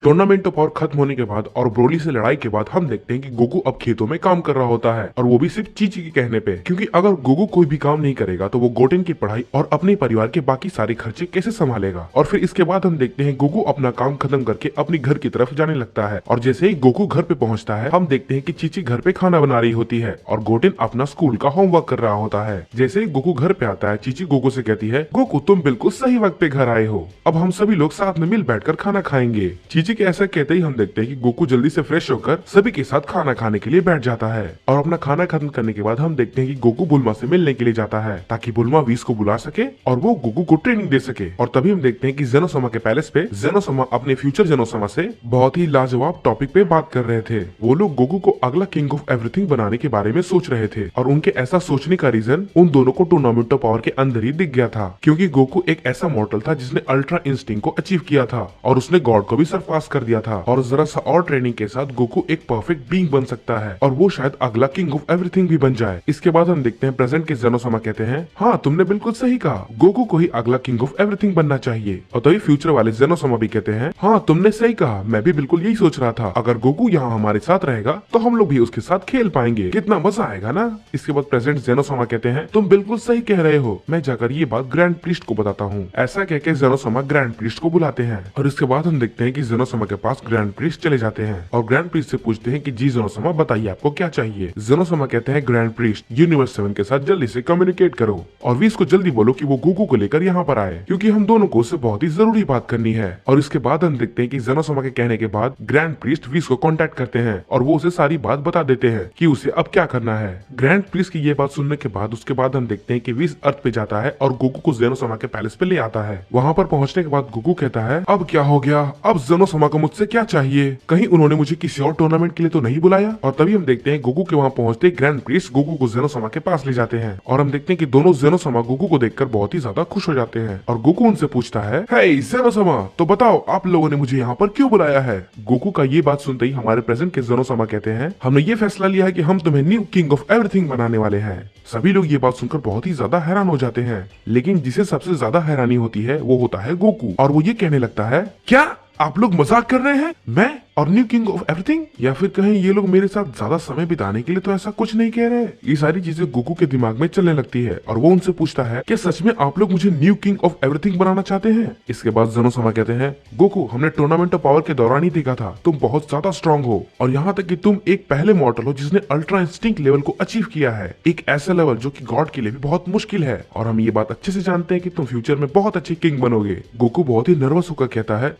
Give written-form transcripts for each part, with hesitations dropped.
Tournament of power खत्म होने के बाद और ब्रोली से लड़ाई के बाद हम देखते हैं कि गोकू अब खेतों में काम कर रहा होता है, और वो भी सिर्फ चीची के कहने पे, क्योंकि अगर गोकू कोई भी काम नहीं करेगा तो वो गोटेन की पढ़ाई और अपने परिवार के बाकी सारे खर्चे कैसे संभालेगा। और फिर इसके बाद हम देखते हैं गोकू अपना काम खत्म करके अपनी घर की तरफ जाने लगता है, और जैसे ही गोकू घर पे पहुंचता है हम देखते हैं कि चीची घर पे खाना बना रही होती है और गोटेन अपना स्कूल का होमवर्क कर रहा होता है। जैसे ही गोकू घर पे आता है चीची गोकू से कहती है, गोकू तुम बिल्कुल सही वक्त पे घर आए हो, अब हम सभी लोग साथ में मिल बैठकर खाना खाएंगे। चीची के ऐसा कहते ही हम देखते हैं कि गोकू जल्दी से फ्रेश होकर सभी के साथ खाना खाने के लिए बैठ जाता है, और अपना खाना खत्म करने के बाद हम देखते हैं कि गोकू बुल्मा से मिलने के लिए जाता है ताकि बुल्मा वीस को बुला सके और वो गोकू को ट्रेनिंग दे सके। और तभी हम देखते हैं कि जेनोसमा के पैलेस पे जेनोसमा अपने फ्यूचर जेनोसमा से बहुत ही लाजवाब टॉपिक पे बात कर रहे थे। वो लोग गोकू को अगला किंग ऑफ एवरीथिंग बनाने के बारे में सोच रहे थे, और उनके ऐसा सोचने का रीजन उन दोनों को टूर्नामेंट ऑफ पावर के अंदर ही दिख गया था, क्योंकि गोकू एक ऐसा मॉडल था जिसने अल्ट्रा इंस्टिंक्ट को अचीव किया था और उसने गॉड को भी सरपास कर दिया था, और जरा सा और ट्रेनिंग के साथ गोकू एक परफेक्ट बीइंग बन सकता है और वो शायद अगला किंग ऑफ एवरीथिंग भी बन जाए। इसके बाद हम देखते हैं प्रेजेंट के जेनोसमा कहते हैं, हाँ तुमने बिल्कुल सही कहा, गोकू को ही अगला किंग ऑफ एवरीथिंग बनना चाहिए। और तभी फ्यूचर वाले जेनोसमा भी कहते हैं, हाँ तुमने सही कहा, मैं भी बिल्कुल यही सोच रहा था, अगर गोकू यहाँ हमारे साथ रहेगा तो हम लोग भी उसके साथ खेल पाएंगे, कितना मजा आएगा ना। इसके बाद प्रेजेंट जेनोसमा कहते हैं, तुम बिल्कुल सही कह रहे हो, मैं जाकर ये बात ग्रैंड प्रीस्ट को बताता हूँ। ऐसा कहकर जेनोसमा ग्रैंड प्रीस्ट को बुलाते हैं, और इसके बाद हम देखते हैं कि जेनोसमा के पास ग्रैंड प्रीस्ट चले जाते हैं और ग्रैंड प्रीस्ट से पूछते हैं कि जी जेनोसमा बताइए आपको क्या चाहिए। जेनोसमा कहते हैं, ग्रैंड प्रीस्ट यूनिवर्स 7 के साथ जल्दी से कम्युनिकेट करो और वीस को जल्दी बोलो कि वो गोकू को लेकर यहाँ पर आए, क्योंकि हम दोनों को उससे बहुत ही जरूरी बात करनी है। और इसके बाद हम देखते हैं कि जेनोसमा के कहने के बाद ग्रैंड प्रीस्ट वीस को कांटेक्ट करते हैं और वो उसे सारी बात बता देते हैं कि उसे अब क्या करना है। ग्रैंड प्रीस्ट की ये बात सुनने के बाद उसके बाद हम देखते हैं कि वीस अर्थ पे जाता है और गोकू को जेनोसमा के पैलेस पे ले आता है। वहाँ पर पहुँचने के बाद गोकू कहता है, अब क्या हो गया, अब जेनोसमा को मुझसे क्या चाहिए, कहीं उन्होंने मुझे किसी और टूर्नामेंट के लिए तो नहीं बुलाया। और तभी हम देखते हैं गोकू के वहाँ पहुँचते ग्रैंड प्रीस्ट गोकू को जेनोसमा के पास ले जाते हैं, और हम देखते हैं कि दोनों जेनोसमा गोकू को देखकर बहुत ही ज्यादा खुश हो जाते हैं। और गोकू उनसे पूछता है, हे जेनोसमा, तो बताओ आप लोगों ने मुझे यहाँ पर क्यों बुलाया है। गोकू का ये बात सुनते ही हमारे प्रेजेंट के जेनोसमा कहते हैं, हमने ये फैसला लिया है कि हम तुम्हें न्यू किंग ऑफ एवरीथिंग बनाने वाले हैं। सभी लोग ये बात सुनकर बहुत ही ज्यादा हैरान हो जाते हैं, लेकिन जिसे सबसे ज्यादा हैरानी होती है वो होता है गोकू, और वो ये कहने लगता है, क्या आप लोग मजाक कर रहे हैं, मैं और न्यू किंग ऑफ एवरीथिंग, या फिर कहीं ये लोग मेरे साथ ज्यादा समय बिताने के लिए तो ऐसा कुछ नहीं कह रहे। ये सारी चीजें गोकू के दिमाग में चलने लगती है और वो उनसे पूछता है, क्या सच में आप लोग मुझे न्यू किंग ऑफ एवरीथिंग बनाना चाहते हैं। इसके बाद जेनोसमा कहते हैं, गोकू हमने टूर्नामेंट ऑफ पावर के दौरान ही देखा था, तुम बहुत ज्यादा स्ट्रॉन्ग हो, और यहाँ तक कि तुम एक पहले मॉडल हो जिसने अल्ट्रा इंस्टिंक्ट लेवल को अचीव किया है, एक ऐसा लेवल जो कि गॉड के लिए भी बहुत मुश्किल है, और हम ये बात अच्छे से जानते हैं कि तुम फ्यूचर में बहुत अच्छे किंग बनोगे। गोकू बहुत ही नर्वस होकर कहता है,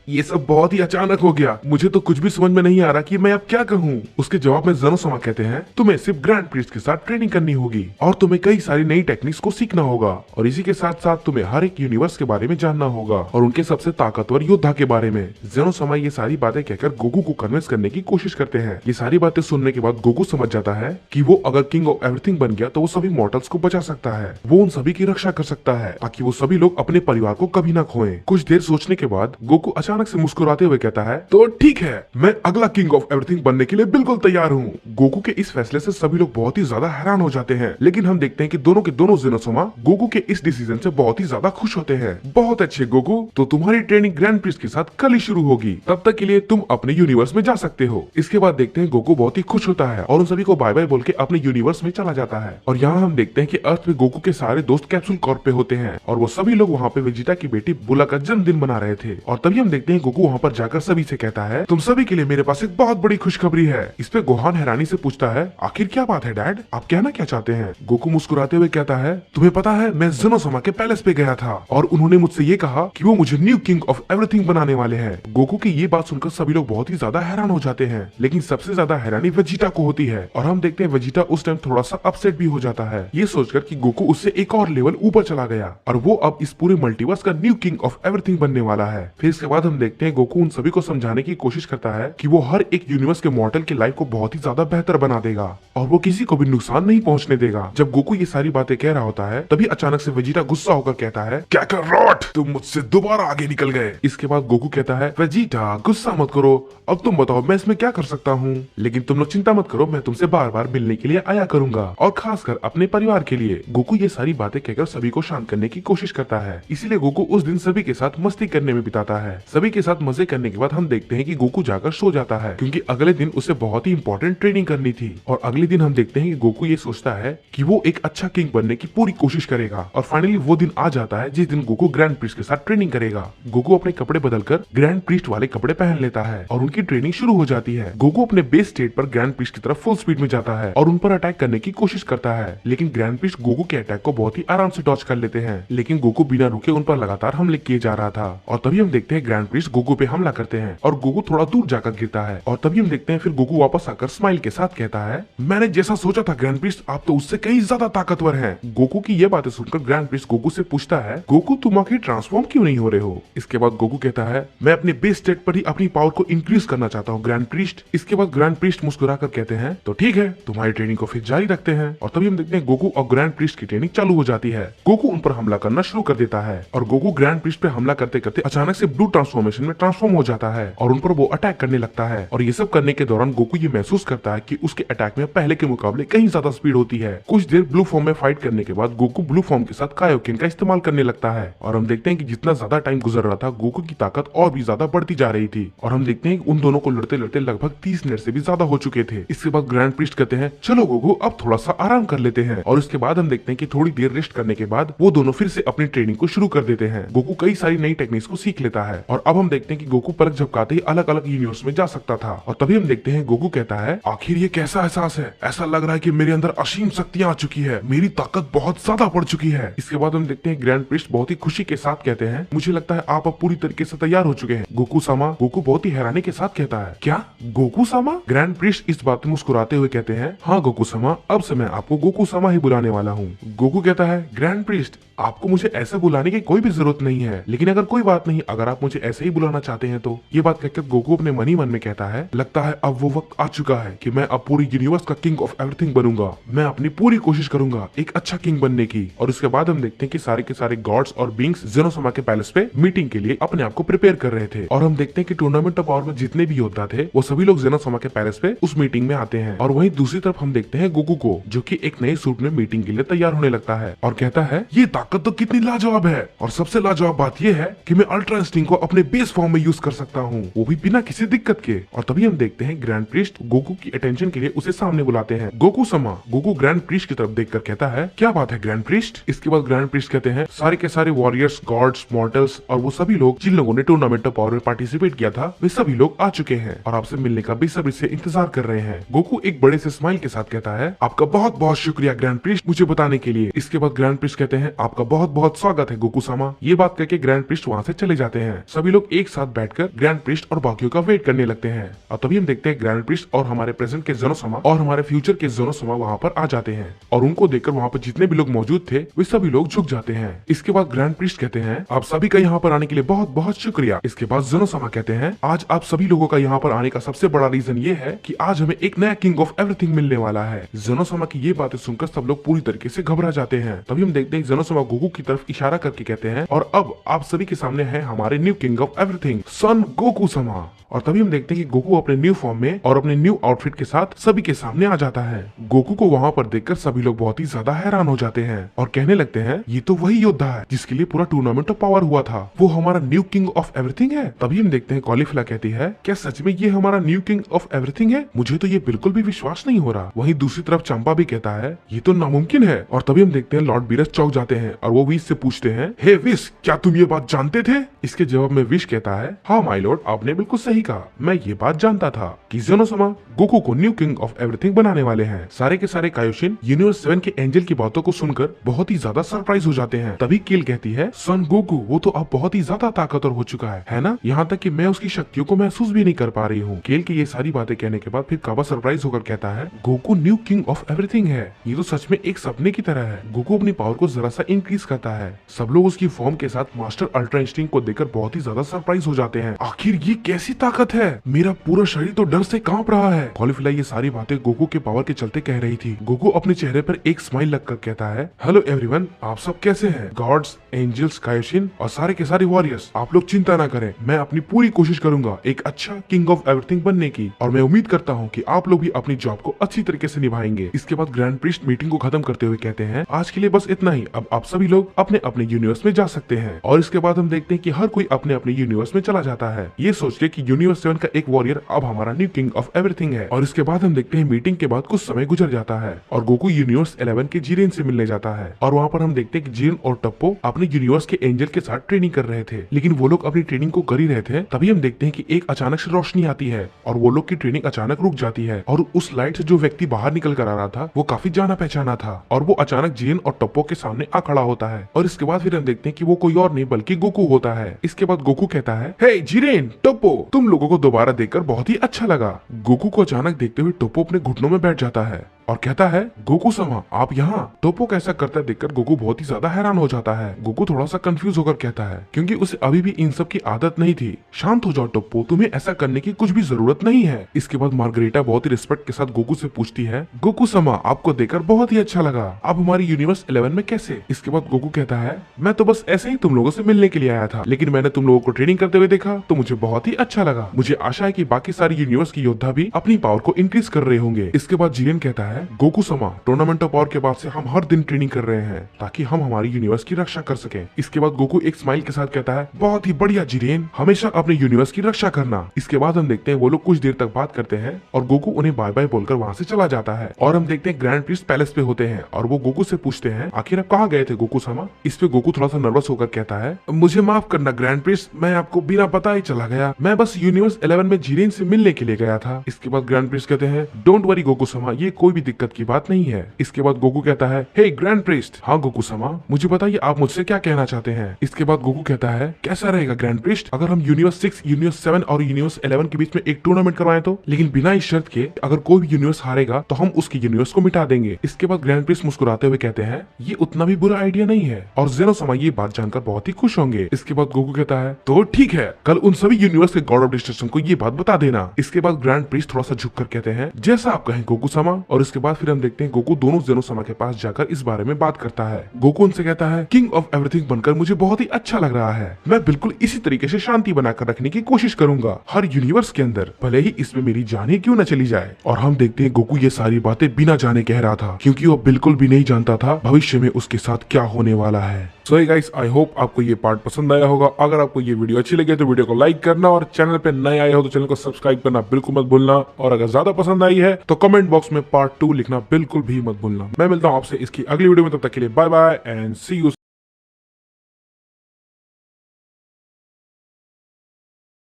ये सब बहुत ही अचानक हो गया, मुझे तो कुछ भी समझ में नहीं आ रहा कि मैं अब क्या कहूँ। उसके जवाब में जेनोसमा कहते हैं, तुम्हें सिर्फ ग्रैंड प्रीस्ट के साथ ट्रेनिंग करनी होगी और तुम्हें कई सारी नई टेक्निक्स को सीखना होगा, और इसी के साथ साथ तुम्हें हर एक यूनिवर्स के बारे में जानना होगा और उनके सबसे ताकतवर योद्धा के बारे में। जेनोसमा ये सारी बातें कहकर गोकू को कन्विंस करने की कोशिश करते हैं। ये सारी बातें सुनने के बाद गोकू समझ जाता है कि वो अगर किंग ऑफ एवरीथिंग बन गया तो वो सभी मॉर्टल्स को बचा सकता है, वो उन सभी की रक्षा कर सकता है ताकि वो सभी लोग अपने परिवार को कभी ना खोएं। कुछ देर सोचने के बाद गोकू अचानक से मुस्कुराते हुए कहता है, तो ठीक है, मैं अगला किंग ऑफ एवरीथिंग बनने के लिए बिल्कुल तैयार हूँ। गोकू के इस फैसले से सभी लोग बहुत ही ज्यादा हैरान हो जाते हैं, लेकिन हम देखते हैं कि दोनों के दोनों जेनोसमा गोकू के इस डिसीजन से बहुत ही ज्यादा खुश होते हैं। बहुत अच्छे गोकू, तो तुम्हारी ट्रेनिंग ग्रैंड प्रीस्ट के साथ कल ही शुरू होगी, तब तक के लिए तुम अपने यूनिवर्स में जा सकते हो। इसके बाद देखते हैं गोकू बहुत ही खुश होता है और उन सभी को बाय बाय बोल के अपने यूनिवर्स में चला जाता है। और यहाँ हम देखते हैं कि अर्थ पे गोकू के सारे दोस्त कैप्सूल कॉर्प पे होते हैं और वो सभी लोग वहाँ पे वेजिटा की बेटी बुला का जन्मदिन मना रहे थे। और तभी हम देखते हैं गोकू वहाँ पर जाकर सभी से कहता है, तुम सभी के लिए मेरे पास एक बहुत बड़ी खुशखबरी है। इस पे गोहान हैरानी से पूछता है, आखिर क्या बात है डैड, आप कहना क्या चाहते हैं। गोकू मुस्कुराते हुए कहता है, तुम्हें पता है मैं जेनोसमा के पैलेस पे गया था और उन्होंने मुझसे ये कहा कि वो मुझे न्यू किंग ऑफ एवरीथिंग बनाने वाले हैं। गोकू की ये बात सुनकर सभी लोग बहुत ही ज्यादा हैरान हो जाते हैं, लेकिन सबसे ज्यादा हैरानी वेजिटा को होती है, और हम देखते हैं वेजिटा उस टाइम थोड़ा सा अपसेट भी हो जाता है, ये सोचकर कि गोकू उससे एक और लेवल ऊपर चला गया और वो अब इस पूरे मल्टीवर्स का न्यू किंग ऑफ एवरीथिंग बनने वाला है। फिर इसके बाद हम देखते हैं गोकू उन सभी को समझाने की कोशिश करता है कि वो हर एक यूनिवर्स के मॉडल की लाइफ को बहुत ही ज्यादा बेहतर बना देगा और वो किसी को भी नुकसान नहीं पहुंचने देगा। जब गोकू ये सारी बातें कह रहा होता है तभी अचानक से वेजिटा गुस्सा होकर कहता है, क्या कर रॉट, तुम मुझसे दोबारा आगे निकल गए। इसके बाद गोकू कहता है, वेजिटा गुस्सा मत करो, अब तुम बताओ मैं इसमें क्या कर सकता हूँ, लेकिन तुम लोग चिंता मत करो, मैं तुमसे बार बार मिलने के लिए आया करूंगा और खासकर अपने परिवार के लिए। गोकू ये सारी बातें कहकर सभी को शांत करने की कोशिश करता है, इसीलिए गोकू उस दिन सभी के साथ मस्ती करने में बिताता है। सभी सभी के साथ मजे करने के बाद हम देखते हैं कि गोकू जाकर सो जाता है क्योंकि अगले दिन उसे बहुत ही इंपॉर्टेंट ट्रेनिंग करनी थी। और अगले दिन हम देखते हैं कि गोकू ये सोचता है कि वो एक अच्छा किंग बनने की पूरी कोशिश करेगा और फाइनली वो दिन आ जाता है जिस दिन गोकू ग्रैंड प्रिस्ट के साथ ट्रेनिंग करेगा। गोकू अपने कपड़े बदलकर ग्रैंड प्रिस्ट वाले कपड़े पहन लेता है और उनकी ट्रेनिंग शुरू हो जाती है। गोकू अपने बेस स्टेट पर ग्रैंड प्रिस्ट की तरफ फुल स्पीड में जाता है और उन पर अटैक करने की कोशिश करता है, लेकिन ग्रैंड प्रिस्ट गोकू के अटैक को बहुत ही आराम से डॉज कर लेते हैं। लेकिन गोकू बिना रुके उन पर लगातार हमले किए जा रहा था और तभी हम देखते हैं ग्रैंड प्रिस्ट गोकू पे हमला करते हैं और गोकू थोड़ा दूर जाकर गिरता है। और तभी हम देखते हैं फिर गोकू वापस आकर स्माइल के साथ कहता है, मैंने जैसा सोचा था ग्रैंड प्रिस्ट, आप तो उससे कहीं ज्यादा ताकतवर हैं। गोकू की ये बातें सुनकर ग्रैंड प्रिस्ट गोकू से पूछता है, गोकू तुम आखिर ट्रांसफॉर्म क्यों नहीं हो रहे हो? इसके बाद गोकू कहता है, मैं अपने बेस स्टेट पर ही अपनी पावर को इंक्रीज करना चाहता हूँ ग्रैंड प्रिस्ट। इसके बाद ग्रैंड प्रिस्ट मुस्कुराकर कहते हैं, तो ठीक है, तुम्हारी ट्रेनिंग को फिर जारी रखते हैं। और तभी हम देखते हैं गोकू और ग्रैंड प्रिस्ट की ट्रेनिंग चालू हो जाती है। गोकू उन पर हमला करना शुरू कर देता है और गोकू ग्रैंड प्रिस्ट पे हमला करते करते अचानक से ब्लू ट्रांसफॉर्मेशन में ट्रांसफॉर्म हो जाता है और उन पर वो अटैक करने लगता है। और ये सब करने के दौरान गोकू ये महसूस करता है कि उसके अटैक में पहले के मुकाबले कहीं ज्यादा स्पीड होती है। कुछ देर ब्लू फॉर्म में फाइट करने के बाद गोकू ब्लू फॉर्म के साथ कायोकेन का इस्तेमाल करने लगता है और हम देखते हैं कि जितना ज्यादा टाइम गुजर रहा था गोकू की ताकत और भी ज्यादा बढ़ती जा रही थी और हम देखते हैं कि उन दोनों को लड़ते लड़ते लगभग 30 मिनट से भी ज्यादा हो चुके थे। इसके बाद ग्रैंड प्रिस्ट कहते हैं, चलो गोकू अब थोड़ा सा आराम कर लेते हैं। और उसके बाद हम देखते हैं कि थोड़ी देर रेस्ट करने के बाद वो दोनों फिर से अपनी ट्रेनिंग को शुरू कर देते हैं। गोकू कई सारी नई टेक्निक्स को सीख लेता है और अब हम देखते हैं कि गोकू पलक झपकाते ही अलग अलग यूनिवर्स में जा सकता था। और तभी हम देखते हैं गोकू कहता है, आखिर ये कैसा एहसास है? ऐसा लग रहा है कि मेरे अंदर असीम शक्तियां आ चुकी है, मेरी ताकत बहुत ज्यादा बढ़ चुकी है। इसके बाद हम देखते हैं ग्रैंड प्रिस्ट बहुत ही खुशी के साथ कहते हैं, मुझे लगता है आप अब पूरी तरीके से तैयार हो चुके हैं गोकू सामा। गोकू बहुत ही हैरानी के साथ कहता है, क्या गोकू सामा? ग्रैंड प्रिस्ट इस बात में मुस्कुराते हुए कहते हैं, हाँ गोकू सामा, अब से मैं आपको गोकू सामा ही बुलाने वाला हूँ। गोकू कहता है, ग्रैंड प्रिस्ट आपको मुझे ऐसे बुलाने की कोई भी जरूरत नहीं है, लेकिन अगर कोई बात नहीं, अगर आप मुझे ऐसे ही बुलाना चाहते हैं तो। ये बात कहकर गोकू अपने मन ही मन में कहता है, लगता है अब वो वक्त आ चुका है कि मैं अब पूरी यूनिवर्स का किंग ऑफ एवरीथिंग बनूंगा। मैं अपनी पूरी कोशिश करूंगा एक अच्छा किंग बनने की। और उसके बाद हम देखते हैं कि सारे के सारे गॉड्स और बींग्स जेनोसामा के पैलेस पे मीटिंग के लिए अपने आप को प्रिपेयर कर रहे थे। और हम देखते हैं कि टूर्नामेंट ऑफ पावर में जितने भी योद्धा थे वो सभी लोग जेनोसामा के पैलेस पे उस मीटिंग में आते हैं। और वहीं दूसरी तरफ हम देखते हैं गोकू को, जो कि एक नए सूट में मीटिंग के लिए तैयार होने लगता है और कहता है, ये ताकत तो कितनी लाजवाब है। और सबसे लाजवाब बात यह है कि मैं अल्ट्रा इंस्टिंक्ट को अपने बेस फॉर्म में यूज कर सकता हूँ, वो भी बिना किसी दिक्कत के। और तभी हम देखते हैं ग्रैंड प्रिस्ट गोकू की अटेंशन के लिए उसे सामने बुलाते हैं। गोकू समा। गोकू ग्रैंड प्रिस्ट की तरफ देखकर कहता है, क्या बात है ग्रैंड प्रिस्ट? इसके बाद ग्रैंड प्रिस्ट कहते हैं, सारे के सारे वॉरियर्स, गॉड्स, मॉर्टल्स और वो सभी लोग जिन लोगों ने टूर्नामेंट ऑफ पावर में पार्टिसिपेट किया था वे सभी लोग आ चुके हैं और आपसे मिलने का बेसब्री से इंतजार कर रहे हैं। गोकू एक बड़े से स्माइल के साथ कहता है, आपका बहुत बहुत शुक्रिया ग्रैंड प्रिस्ट मुझे बताने के लिए। इसके बाद ग्रैंड प्रिस्ट कहते हैं, आपका बहुत बहुत स्वागत है गोकू सामा। ये बात करके ग्रैंड प्रिस्ट वहाँ से चले जाते हैं। सभी लोग एक साथ बैठकर ग्रैंड प्रिस्ट और बाकियों का वेट करने लगते हैं। और तभी हम देखते हैं ग्रैंड प्रिस्ट और हमारे प्रेजेंट के जेनोसामा और हमारे फ्यूचर के जेनोसामा वहाँ पर आ जाते हैं और उनको देखकर वहाँ पर जितने भी लोग मौजूद थे वे सभी लोग झुक जाते हैं। इसके बाद ग्रैंड प्रिस्ट कहते हैं, आप सभी का यहाँ पर आने के लिए बहुत बहुत शुक्रिया। इसके बाद जेनोसामा कहते हैं, आज आप सभी लोगों का यहाँ पर आने का सबसे बड़ा रीजन ये है कि आज हमें एक नया किंग ऑफ एवरीथिंग मिलने वाला है। जेनोसामा की ये बातें सुनकर सब लोग पूरी तरीके से घबरा जाते हैं। तभी हम देखते हैं जेनोसामा गोकू की तरफ इशारा करके कहते हैं, और अब आप सभी के सामने है हमारे new king of everything Son Goku sama. और तभी हम देखते हैं कि गोकू अपने न्यू फॉर्म में और अपने न्यू आउटफिट के साथ सभी के सामने आ जाता है। गोकू को वहाँ पर देखकर सभी लोग बहुत ही ज्यादा हैरान हो जाते हैं और कहने लगते हैं, ये तो वही योद्धा है जिसके लिए पूरा टूर्नामेंट ऑफ पावर हुआ था, वो हमारा न्यू किंग ऑफ एवरीथिंग है। तभी हम देखते हैं कॉलीफ्ला कहती है, क्या सच में ये हमारा न्यू किंग ऑफ एवरीथिंग है? मुझे तो ये बिल्कुल भी विश्वास नहीं हो रहा। वहीं दूसरी तरफ चंपा भी कहता है, ये तो नामुमकिन है। और तभी हम देखते हैं लॉर्ड बीरस चौंक जाते हैं और वो विश से पूछते हैं, हे विश, क्या तुम ये बात जानते थे? इसके जवाब में विश कहता है, हाँ माय लॉर्ड, आपने बिल्कुल सही कहा, मैं ये बात जानता था कि जेनोसामा गोकू को न्यू किंग ऑफ एवरीथिंग बनाने वाले हैं। सारे के सारे कायोशिन यूनिवर्स 7 के एंजल की बातों को सुनकर बहुत ही ज्यादा सरप्राइज हो जाते हैं। तभी किल कहती है, सन गोकू वो तो अब बहुत ही ज्यादा ताकतवर हो चुका है ना? यहाँ तक कि मैं उसकी शक्तियों को महसूस भी नहीं कर पा रही हूँ। किल की ये सारी बातें कहने के बाद फिर काबा सरप्राइज होकर कहता है, Goku new king of everything है, ये तो सच में एक सपने की तरह है। गोकू अपनी पावर को जरा सा इंक्रीज करता है। सब लोग उसकी फॉर्म के साथ मास्टर अल्ट्रा इंस्टिंक्ट को देखकर बहुत ही ज्यादा सरप्राइज हो जाते हैं। आखिर ये कैसी ताकत है, मेरा पूरा शरीर तो डर से कांप रहा है। कॉलीफ्लाई ये सारी बातें गोकू के पावर के चलते कह रही थी। गोकू अपने चेहरे पर एक स्माइल लगकर कहता है, हेलो एवरीवन, आप सब कैसे हैं? गॉड्स, एंजल्स, कायोशिन और सारे के सारे वॉरियर्स, आप लोग चिंता ना करें, मैं अपनी पूरी कोशिश करूंगा एक अच्छा किंग ऑफ एवरीथिंग बनने की, और मैं उम्मीद करता हूँ कि आप लोग भी अपनी जॉब को अच्छी तरीके से निभाएंगे। इसके बाद ग्रैंड प्रीस्ट मीटिंग को खत्म करते हुए कहते हैं, आज के लिए बस इतना ही, अब आप सभी लोग अपने अपने यूनिवर्स में जा सकते हैं। और इसके बाद हम देखते हैं कि हर कोई अपने अपने यूनिवर्स में चला जाता है, ये सोच के कि यूनिवर्स 7 का एक वॉरियर अब हमारा न्यू किंग ऑफ एवरीथिंग है। और इसके बाद हम देखते हैं मीटिंग के बाद कुछ समय गुजर जाता है और गोकू यूनिवर्स 11 के जीरेन से मिलने जाता है। और वहाँ पर हम देखते हैं कि जीरेन और टप्पो अपने यूनिवर्स के एंजल के साथ ट्रेनिंग कर रहे थे, लेकिन वो लोग अपनी ट्रेनिंग को कर ही रहे थे, तभी हम देखते हैं कि एक अचानक से रोशनी आती है और वो लोग की ट्रेनिंग अचानक रुक जाती है। और उस लाइट से जो व्यक्ति बाहर निकल कर आ रहा था वो काफी जाना पहचाना था, और वो अचानक जीरेन और टप्पो के सामने आ खड़ा होता है। और इसके बाद फिर हम देखते हैं कि वो कोई और नहीं बल्कि गोकू होता है। इसके बाद गोकू कहता है, हे जीरेन, टप्पो, तुम लोगों को दोबारा देखकर बहुत ही अच्छा लगा। गोकू को अचानक देखते हुए टप्पो अपने घुटनों में बैठ जाता है और कहता है, गोकू समा, आप यहाँ? टोप्पो कैसा करता देखकर गोकू बहुत ही ज्यादा हैरान हो जाता है। गोकू थोड़ा सा कंफ्यूज होकर कहता है, क्योंकि उसे अभी भी इन सब की आदत नहीं थी। शांत हो जाओ टोप्पो, तुम्हें ऐसा करने की कुछ भी जरूरत नहीं है। इसके बाद मार्गरेटा बहुत ही रिस्पेक्ट के साथ गोकू से पूछती है, गोकू समा, आपको देखकर बहुत ही अच्छा लगा, आप हमारी यूनिवर्स 11 में कैसे? इसके बाद गोकू कहता है, मैं तो बस ऐसे ही तुम लोगों से मिलने के लिए आया था, लेकिन मैंने तुम लोगों को ट्रेनिंग करते हुए देखा तो मुझे बहुत ही अच्छा लगा। मुझे आशा है कि बाकी सारी यूनिवर्स के योद्धा भी अपनी पावर को इंक्रीज कर रहे होंगे। इसके बाद जीरेन कहता है, गोकू समा, टूर्नामेंट ऑफ पावर के बाद से हम हर दिन ट्रेनिंग कर रहे हैं ताकि हम हमारी यूनिवर्स की रक्षा कर सकें। इसके बाद गोकू एक स्माइल के साथ कहता है, बहुत ही बढ़िया जीरेन, हमेशा अपने यूनिवर्स की रक्षा करना। इसके बाद हम देखते हैं वो लोग कुछ देर तक बात करते हैं और गोकू उन्हें बाय बाय बोलकर वहाँ से चला जाता है। और हम देखते हैं ग्रैंड प्रीस्ट पैलेस पे होते हैं और वो गोकू से पूछते हैं, आखिर आप कहाँ गए थे गोकू समा? इस पे गोकू थोड़ा सा नर्वस होकर कहता है, मुझे माफ करना ग्रैंड प्रीस्ट, मैं आपको बिना पता ही चला गया, मैं बस यूनिवर्स 11 में जीरेन से मिलने के लिए गया था। इसके बाद ग्रैंड प्रीस्ट कहते हैं, डोंट वरी गोकू समा, ये कोई भी दिक्कत की बात नहीं है। इसके बाद गोकू कहता है, हे ग्रैंड प्रीस्ट, हाँ गोकू समा, मुझे बताइए आप मुझसे क्या कहना चाहते हैं? इसके बाद गोकू कहता है, कैसा रहेगा ग्रैंड प्रीस्ट अगर हम यूनिवर्स 6, यूनिवर्स 7 और यूनिवर्स 11 के बीच में एक टूर्नामेंट करवाएं तो, लेकिन बिना इस शर्त के अगर कोई भी यूनिवर्स हारेगा तो हम उसकी यूनिवर्स को मिटा देंगे। इसके बाद ग्रैंड प्रीस्ट मुस्कुराते हुए कहते हैं, ये उतना भी बुरा आइडिया नहीं है, और जेनो समा ये बात जानकर बहुत ही खुश होंगे। इसके बाद गोकू कहता है, तो ठीक है, कल उन सभी यूनिवर्स के गॉड ऑफ डिस्ट्रक्शन को ये बात बता देना। इसके बाद ग्रैंड प्रीस्ट थोड़ा सा झुककर कहते हैं, जैसा आप कहें गोकू समा। और इसके बाद फिर हम देखते हैं गोकू दोनों जेनो समा के पास जाकर इस बारे में बात करता है। गोकू उनसे कहता है, किंग ऑफ एवरीथिंग बनकर मुझे बहुत ही अच्छा लग रहा है, मैं बिल्कुल इसी तरीके से शांति बनाकर रखने की कोशिश करूंगा हर यूनिवर्स के अंदर, भले ही इसमें मेरी जान ही क्यों न चली जाए। और हम देखते हैं गोकू ये सारी बातें बिना जाने कह रहा था, क्योंकि वो बिल्कुल भी नहीं जानता था भविष्य में उसके साथ क्या होने वाला है। सो गाइस, आई होप आपको ये पार्ट पसंद आया होगा। अगर आपको ये वीडियो अच्छी लगे तो वीडियो को लाइक करना, और चैनल पे नए आए हो तो चैनल को सब्सक्राइब करना बिल्कुल मत भूलना। और अगर ज्यादा पसंद आई है तो कमेंट बॉक्स में पार्ट 2 लिखना बिल्कुल भी मत भूलना। मैं मिलता हूँ आपसे इसकी अगली वीडियो में, तब तक के लिए bye bye and see you.